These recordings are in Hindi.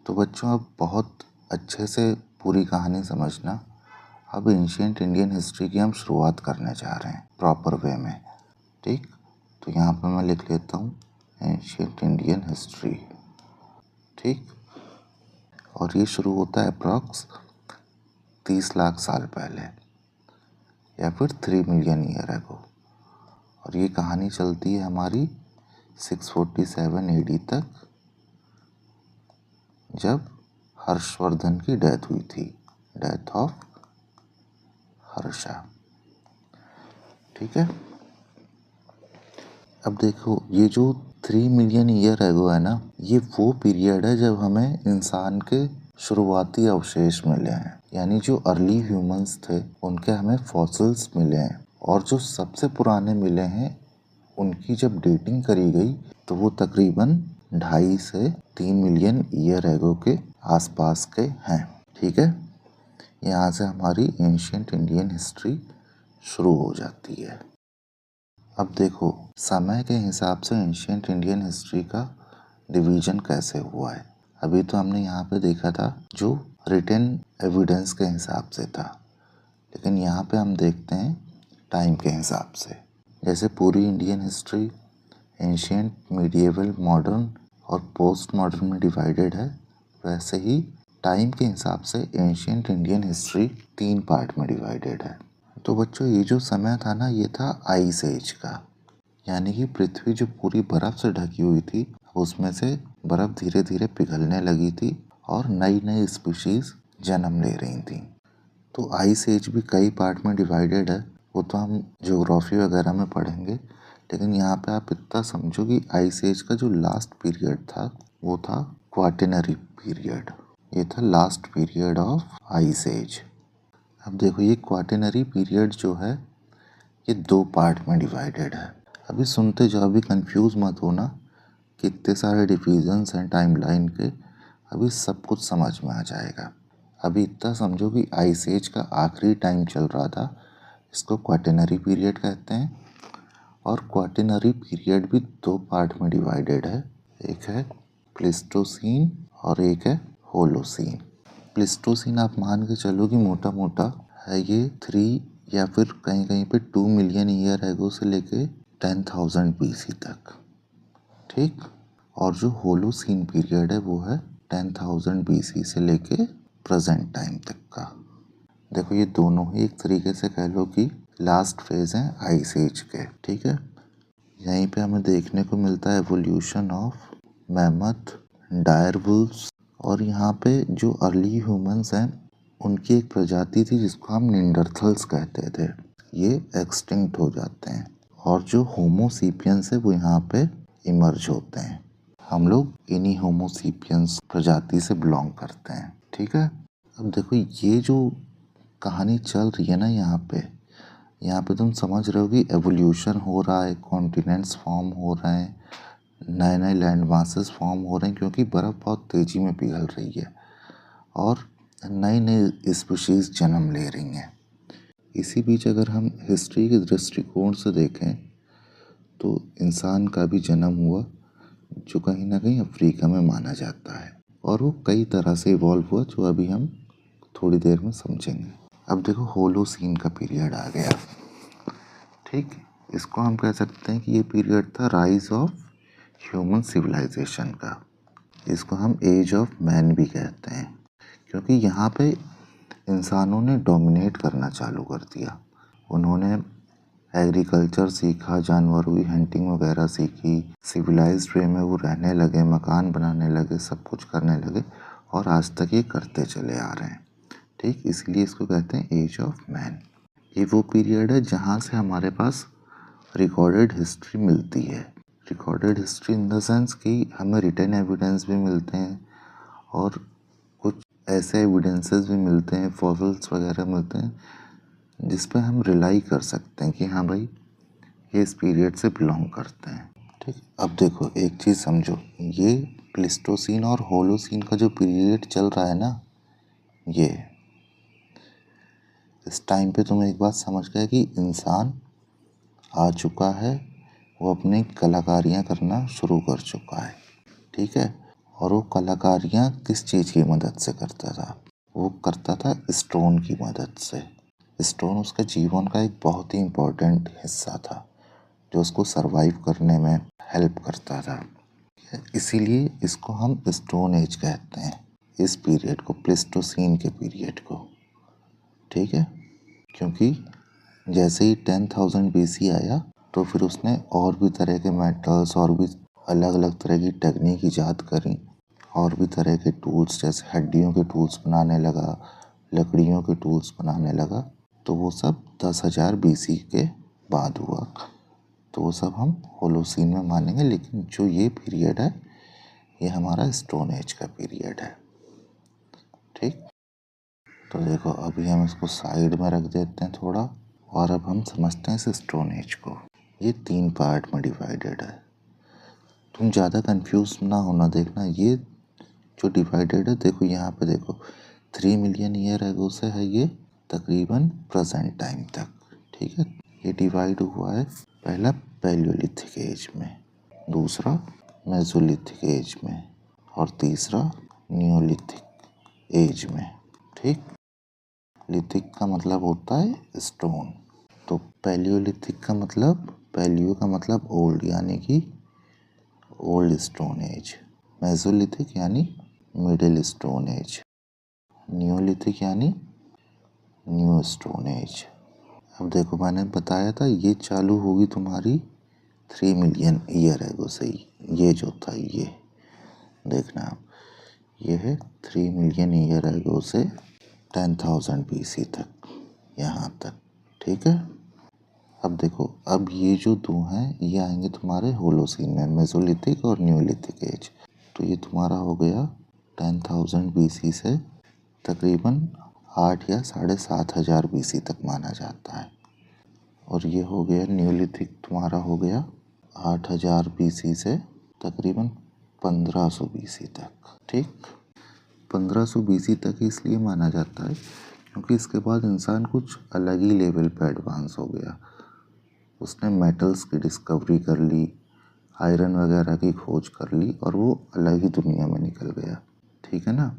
तो बच्चों अब बहुत अच्छे से पूरी कहानी समझना। अब एंशिएंट इंडियन हिस्ट्री की हम शुरुआत करने जा रहे हैं प्रॉपर वे में। ठीक, तो यहाँ पर मैं लिख लेता हूँ एंशिएंट इंडियन हिस्ट्री। ठीक, और ये शुरू होता है अप्रॉक्स 30 लाख साल पहले या फिर 3 मिलियन ईयर एगो। और ये कहानी चलती है हमारी 647 AD तक, जब हर्षवर्धन की डेथ हुई थी, डेथ ऑफ हर्षा। ठीक है, अब देखो ये जो 3 मिलियन ईयर एगो है ना, ये वो पीरियड है जब हमें इंसान के शुरुआती अवशेष मिले हैं, यानी जो अर्ली ह्यूमंस थे उनके हमें फॉसिल्स मिले हैं। और जो सबसे पुराने मिले हैं उनकी जब डेटिंग करी गई तो वो तकरीबन 2.5 से 3 मिलियन ईयर एगो के आसपास के हैं। ठीक है, यहाँ से हमारी एंशिएंट इंडियन हिस्ट्री शुरू हो जाती है। अब देखो समय के हिसाब से एंशिएंट इंडियन हिस्ट्री का डिवीजन कैसे हुआ है। अभी तो हमने यहाँ पे देखा था जो रिटन एविडेंस के हिसाब से था, लेकिन यहाँ पे हम देखते हैं टाइम के हिसाब से। जैसे पूरी Indian history ancient, medieval, modern और पोस्ट मॉडर्न में डिवाइडेड है, वैसे ही टाइम के हिसाब से एंशिएंट इंडियन हिस्ट्री 3 पार्ट में डिवाइडेड है। तो बच्चों ये जो समय था ना, ये था आइस एज का, यानी कि पृथ्वी जो पूरी बर्फ से ढकी हुई थी उसमें से बर्फ धीरे धीरे पिघलने लगी थी और नई नई स्पीशीज जन्म ले रही थी। तो आइस एज भी कई पार्ट में डिवाइडेड है, वो तो हम ज्योग्राफी वगैरह में पढ़ेंगे। लेकिन यहाँ पे आप इतना समझो कि आइस एज का जो लास्ट पीरियड था वो था क्वार्टेनरी पीरियड। ये था last period of ice age. अब देखो ये क्वार्टेनरी पीरियड जो है ये 2 पार्ट में डिवाइडेड है। अभी सुनते जाओ, अभी कंफ्यूज मत होना, कितने सारे डिविजन्स हैं टाइमलाइन के, अभी सब कुछ समझ में आ जाएगा। अभी इतना समझो कि आइस एज का आखिरी टाइम चल रहा था, इसको क्वार्टेनरी पीरियड कहते हैं। और क्वार्टेनरी पीरियड भी 2 पार्ट में डिवाइडेड है, एक है प्लेस्टोसीन और एक है होलोसीन। प्लेस्टोसीन आप मान के चलो कि मोटा मोटा है ये 3 या फिर कहीं कहीं पे 2 मिलियन ईयर एगो से लेके 10,000 BC तक। ठीक, और जो होलोसीन पीरियड है वो है 10,000 BC से लेके प्रेजेंट टाइम तक का। देखो ये दोनों ही एक तरीके से कह लो कि लास्ट फेज है आइस एज के। ठीक है, यहीं पे हमें देखने को मिलता है एवोल्यूशन ऑफ मैमथ, डायरवुल्व्स। और यहाँ पे जो अर्ली ह्यूमंस हैं उनकी एक प्रजाति थी जिसको हम निंडरथल्स कहते थे, ये एक्सटिंक्ट हो जाते हैं। और जो होमोसेपियंस है वो यहाँ पे इमर्ज होते हैं। हम लोग इन्हीं होमोसेपियंस प्रजाति से बिलोंग करते हैं। ठीक है, अब देखो ये जो कहानी चल रही है ना, यहाँ पे तुम समझ रहे हो कि एवोल्यूशन हो रहा है, कॉन्टिनेंट्स फॉर्म हो रहे हैं, नए नए लैंड मासेस फॉर्म हो रहे हैं क्योंकि बर्फ़ बहुत तेज़ी में पिघल रही है और नई नई स्पीशीज़ जन्म ले रही हैं। इसी बीच अगर हम हिस्ट्री के दृष्टिकोण से देखें तो इंसान का भी जन्म हुआ, जो कहीं ना कहीं अफ्रीका में माना जाता है, और वो कई तरह से इवॉल्व हुआ जो अभी हम थोड़ी देर में समझेंगे। अब देखो होलोसीन का पीरियड आ गया। ठीक, इसको हम कह सकते हैं कि ये पीरियड था राइज ऑफ ह्यूमन सिविलाइजेशन का। इसको हम एज ऑफ मैन भी कहते हैं क्योंकि यहाँ पे इंसानों ने डोमिनेट करना चालू कर दिया। उन्होंने एग्रीकल्चर सीखा, जानवरों की हंटिंग वगैरह सीखी, सिविलाइज्ड वे में वो रहने लगे, मकान बनाने लगे, सब कुछ करने लगे और आज तक ये करते चले आ रहे हैं। ठीक, इसलिए इसको कहते हैं एज ऑफ मैन। ये वो पीरियड है जहाँ से हमारे पास रिकॉर्डेड हिस्ट्री मिलती है। Recorded history in the sense कि हमें रिटन एविडेंस भी मिलते हैं और कुछ ऐसे एविडेंसेस भी मिलते हैं, फॉसिल्स वगैरह मिलते हैं जिस पे हम रिलाई कर सकते हैं कि हाँ भाई ये इस पीरियड से बिलोंग करते हैं। ठीक, अब देखो एक चीज़ समझो, ये प्लेस्टोसीन और होलोसीन का जो पीरियड चल रहा है ना, ये इस टाइम पे तुम एक बात समझ गए कि इंसान आ चुका है, वो अपनी कलाकारियाँ करना शुरू कर चुका है। ठीक है, और वो कलाकारियाँ किस चीज़ की मदद से करता था? वो करता था स्टोन की मदद से। स्टोन उसके जीवन का एक बहुत ही इम्पोर्टेंट हिस्सा था जो उसको सरवाइव करने में हेल्प करता था। इसीलिए इसको हम स्टोन एज कहते हैं, इस पीरियड को, प्लेस्टोसीन के पीरियड को। ठीक है, क्योंकि जैसे ही 10,000 BC आया तो फिर उसने और भी तरह के मेटल्स और भी अलग अलग तरह की टेक्निक ईजाद करी और भी तरह के टूल्स, जैसे हड्डियों के टूल्स बनाने लगा, लकड़ियों के टूल्स बनाने लगा। तो वो सब 10,000 BC के बाद हुआ। तो वो सब हम होलोसीन में मानेंगे, लेकिन जो ये पीरियड है ये हमारा स्टोन एज का पीरियड है। ठीक, तो देखो अभी हम इसको साइड में रख देते हैं थोड़ा, और अब हम समझते हैं इस स्टोन एज को। ये 3 पार्ट में डिवाइडेड है। तुम ज़्यादा कंफ्यूज ना होना, देखना ये जो डिवाइडेड है, देखो यहाँ पे देखो 3 मिलियन ईयर एगो से है ये तकरीबन प्रेजेंट टाइम तक। ठीक है, ये डिवाइड हुआ है पहला पैलियोलिथिक एज में, दूसरा मेसोलिथिक एज में, और तीसरा नियोलिथिक एज में। ठीक, लिथिक का मतलब होता है स्टोन, तो पैलियोलिथिक का मतलब, पैलियो का मतलब ओल्ड यानी कि ओल्ड स्टोन एज, मेसोलिथिक यानी मिडिल स्टोन एज, नियोलिथिक यानी न्यू स्टोन एज। अब देखो मैंने बताया था ये चालू होगी तुम्हारी 3 मिलियन ईयर एगो से ही। ये जो था ये देखना आप, ये है 3 मिलियन ईयर एगो से 10,000 BC तक, यहाँ तक। ठीक है, अब देखो अब ये जो दो हैं ये आएंगे तुम्हारे होलोसीन में, मेसोलिथिक और न्यूलिथिक एज। तो ये तुम्हारा हो गया 10,000 BC से तकरीबन 8 या 7,500 BC तक माना जाता है। और ये हो गया न्यूलिथिक, तुम्हारा हो गया 8,000 BC से तकरीबन 1,500 BC तक। ठीक, 1,500 BC तक इसलिए माना जाता है क्योंकि इसके बाद इंसान कुछ अलग ही लेवल पे एडवांस हो गया। उसने मेटल्स की डिस्कवरी कर ली, आयरन वगैरह की खोज कर ली, और वो अलग ही दुनिया में निकल गया। ठीक है ना।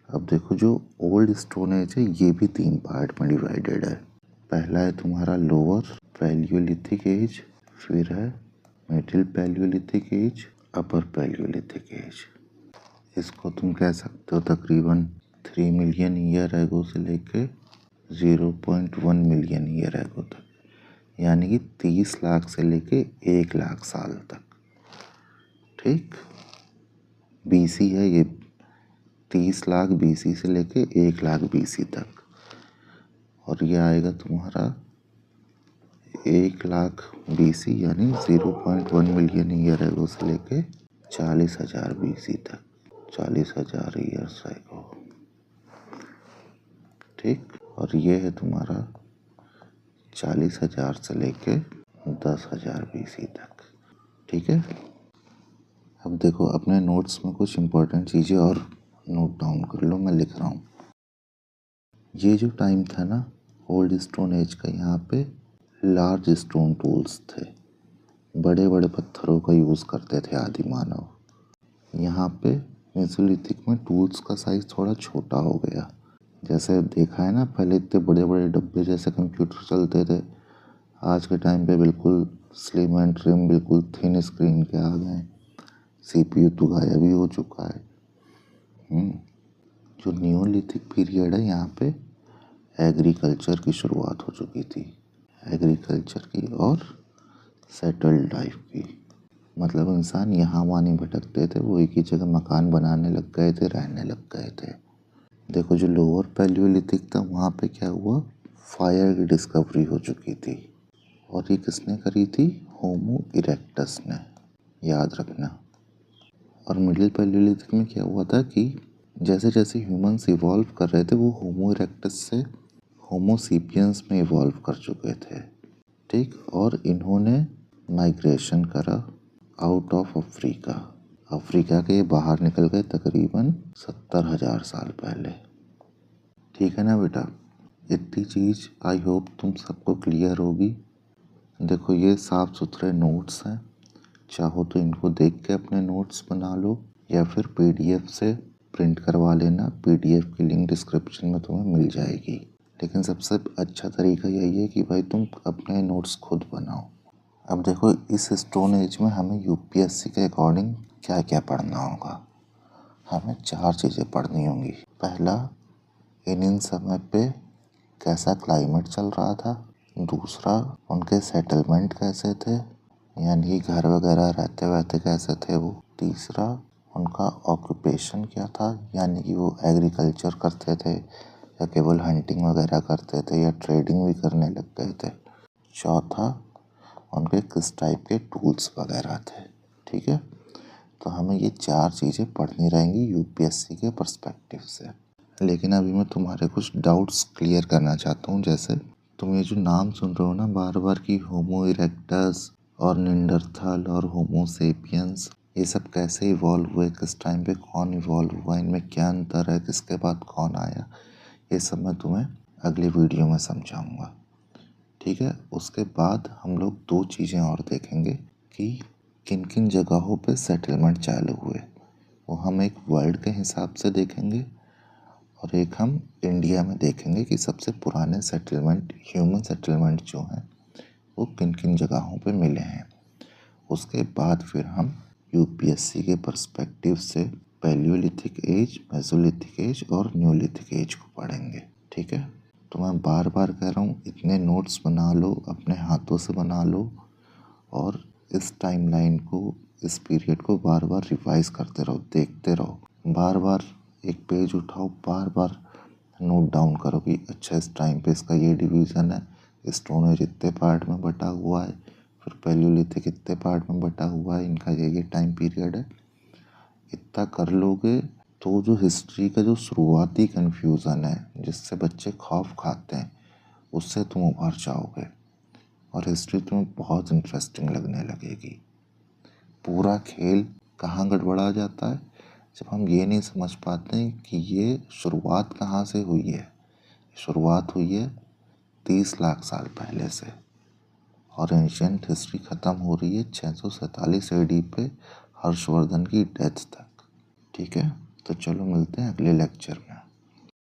अब देखो जो ओल्ड स्टोन एज है ये भी 3 पार्ट में डिवाइडेड है। पहला है तुम्हारा लोअर पैलियोलिथिक एज, फिर है middle paleolithic age, upper paleolithic age. इसको तुम कह सकते हो तकरीबन 3 मिलियन ईयर एगो से लेके 0.1 मिलियन ईयर एगो तक, यानी कि 30 लाख से लेके 1 लाख साल तक। ठीक, BC है ये, 30 लाख BC से लेके 1 लाख BC तक। और ये आएगा तुम्हारा 1 लाख BC यानी 0.1 मिलियन ईयर एगो से लेके 40,000 BC तक, 40,000 ईयर्स एगो। ठीक, और ये है तुम्हारा 40,000 से लेके 10,000 BC तक। ठीक है, अब देखो अपने नोट्स में कुछ इम्पोर्टेंट चीज़ें और नोट डाउन कर लो, मैं लिख रहा हूँ। ये जो टाइम था ना ओल्ड स्टोन एज का, यहाँ पे लार्ज स्टोन टूल्स थे, बड़े बड़े पत्थरों का यूज़ करते थे आदि मानव। यहाँ पे मेसोलिथिक में टूल्स का साइज थोड़ा छोटा हो गया। जैसे देखा है ना, पहले इतने बड़े बड़े डब्बे जैसे कंप्यूटर चलते थे, आज के टाइम पे बिल्कुल स्लिम एंड ट्रिम, बिल्कुल थिन स्क्रीन के आ गए। CPU तो गायब ही हो चुका है। जो नियोलिथिक पीरियड है यहाँ पे एग्रीकल्चर की शुरुआत हो चुकी थी, एग्रीकल्चर की और सेटल्ड लाइफ की। मतलब इंसान यहाँ वहाँ नहीं भटकते थे, वो एक ही जगह मकान बनाने लग गए थे, रहने लग गए थे। देखो जो लोअर पैलियोलिथिक था वहाँ पे क्या हुआ, फायर की डिस्कवरी हो चुकी थी, और ये किसने करी थी, होमो इरेक्टस ने, याद रखना। और मिडिल पैलियोलिथिक में क्या हुआ था कि जैसे जैसे ह्यूमंस इवॉल्व कर रहे थे वो होमो इरेक्टस से होमो सेपियंस में इवॉल्व कर चुके थे। ठीक, और इन्होंने माइग्रेशन करा आउट ऑफ अफ्रीका, अफ्रीका के बाहर निकल गए तकरीबन 70,000 साल पहले। ठीक है ना बेटा, इतनी चीज़ आई होप तुम सबको क्लियर होगी। देखो ये साफ सुथरे नोट्स हैं, चाहो तो इनको देख के अपने नोट्स बना लो, या फिर PDF से प्रिंट करवा लेना। PDF की लिंक डिस्क्रिप्शन में तुम्हें मिल जाएगी। लेकिन सबसे अच्छा तरीका यही है कि भाई तुम अपने नोट्स खुद बनाओ। अब देखो इस स्टोन एज में हमें UPSC के अकॉर्डिंग क्या क्या पढ़ना होगा। हमें 4 चीज़ें पढ़नी होंगी। पहला, इन समय पे कैसा क्लाइमेट चल रहा था। दूसरा, उनके सेटलमेंट कैसे थे, यानी कि घर वगैरह रहते वहते कैसे थे वो। तीसरा, उनका ऑक्यूपेशन क्या था, यानी कि वो एग्रीकल्चर करते थे या केवल हंटिंग वगैरह करते थे या ट्रेडिंग भी करने लग गए थे। चौथा, उनके किस टाइप के टूल्स वगैरह थे। ठीक है, तो हमें ये 4 चीज़ें पढ़नी रहेंगी UPSC के पर्सपेक्टिव से। लेकिन अभी मैं तुम्हारे कुछ डाउट्स क्लियर करना चाहता हूँ। जैसे तुम ये जो नाम सुन रहे हो ना बार बार कि होमो इरेक्टस और निंडरथल और होमो सेपियंस, ये सब कैसे इवॉल्व हुए, किस टाइम पे कौन इवॉल्व हुआ, इनमें क्या अंतर है, किसके बाद कौन आया, ये सब मैं तुम्हें अगली वीडियो में समझाऊंगा। ठीक है, उसके बाद हम लोग 2 चीज़ें और देखेंगे कि किन किन जगहों पे सेटलमेंट चालू हुए। वो हम एक वर्ल्ड के हिसाब से देखेंगे और एक हम इंडिया में देखेंगे कि सबसे पुराने सेटलमेंट, ह्यूमन सेटलमेंट जो हैं वो किन किन जगहों पे मिले हैं। उसके बाद फिर हम UPSC के पर्सपेक्टिव से पैलियोलिथिक एज, मेसोलिथिक एज और न्यूलिथिक एज को पढ़ेंगे। ठीक है, तो मैं बार बार कह रहा हूँ इतने नोट्स बना लो, अपने हाथों से बना लो और इस टाइमलाइन को, इस पीरियड को बार बार रिवाइज करते रहो, देखते रहो। बार बार एक पेज उठाओ, बार बार नोट डाउन करो कि अच्छा इस टाइम पे इसका ये डिवीज़न है, स्टोन एज इतने पार्ट में बटा हुआ है, फिर पैलियोलिथिक इतने पार्ट में बटा हुआ है, इनका ये टाइम पीरियड है। इतना कर लोगे तो जो हिस्ट्री का जो शुरुआती कन्फ्यूज़न है जिससे बच्चे खौफ खाते हैं, उससे तुम उभर जाओगे और हिस्ट्री तुम्हें बहुत इंटरेस्टिंग लगने लगेगी। पूरा खेल कहाँ गड़बड़ा जाता है, जब हम ये नहीं समझ पाते कि ये शुरुआत कहाँ से हुई है। शुरुआत हुई है 30 लाख साल पहले से और एंशिएंट हिस्ट्री ख़त्म हो रही है 647 AD पे हर्षवर्धन की डेथ तक। ठीक है, तो चलो मिलते हैं अगले लेक्चर में।